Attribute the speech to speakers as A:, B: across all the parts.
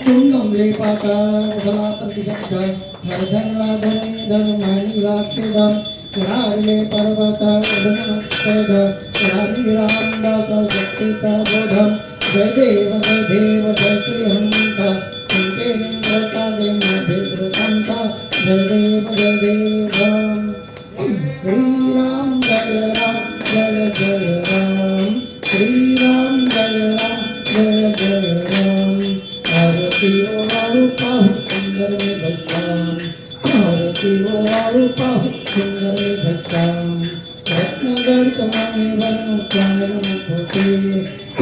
A: कुंडले पाताळ प्रतिशब्द धर्धन राधने धर्माणी राक्षेधम राहिले पर्वत उदनक्षेध रामी रामदास शक्तीचा बोधम जय देव जय श्री हनुमंत संकेंद्रता जय महादेवकांता जय देव श्रीराम जय राम जय जय राम श्रीराम जय राम जय जय राम आरती ओ वाळू पाहू सुंदर में भक्ताम आरती ओ वाळू पाहू सुंदर में भक्ताम रत्नगड कमानी वरण चांदन होते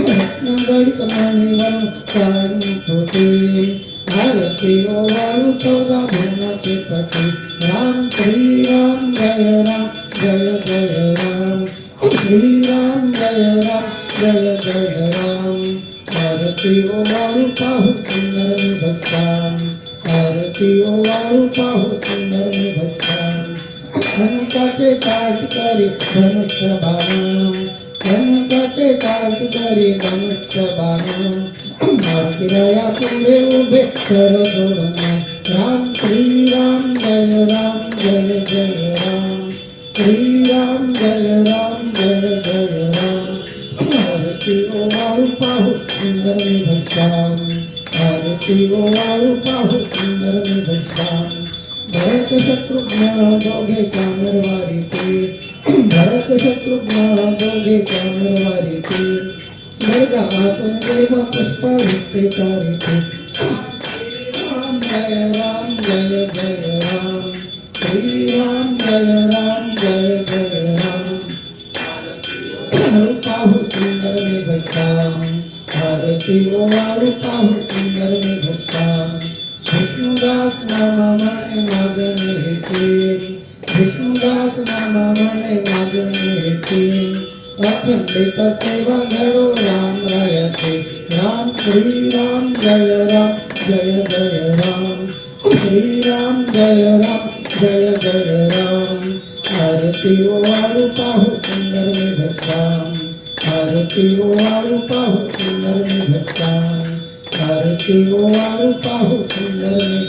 A: रत्नगड कमानी वरण चांदन होते आरती ओ वाळू चौदा भुवनाचे पती राम श्रीराम जय राम जय जय राम श्रीराम जय राम जय जय राम आरती ओ वाळू पाहू सुंदर में भक्ताम आरती ओ वाळू पाहू सुंदर में भक्ताम धनुकाचे काट करी धनुष्य बाण धनुकाचे काट करी धनुष्य बाण मार्गिरया पुढे उभे कर जोडना राम श्रीराम जय जय राम श्रीराम जय जय राम आरती ओ वाळू पाहू सुंदर में भक्ताम आरती ओ वाळू पाहू सुंदर में भक्ताम भरत शत्रुघ्न दोघे कामरवारी ते भरत शत्रुघ्न दोघे कामरवारी ते स्वर्गातून देव पुष्पवृत्ती तारिते राम जय जय राम श्रीराम जय जय राम पाहू सुंदर में भक्ताम आरती ओ वाळू पाहू सुंदर में भक्ताम विष्णुदास नामा मने मागणे हेते विष्णुदास नामा मने मागणे हेते अखंडित सेवा घडो राम रायते राम श्रीराम जय जय राम श्रीराम जय जय राम आरती ओ वाळू पाहू सुंदर में भक्ताम आरती ओ वाळू पाहू सुंदर में भक्ताम आरती ओ वाळू पाहू सुंदर में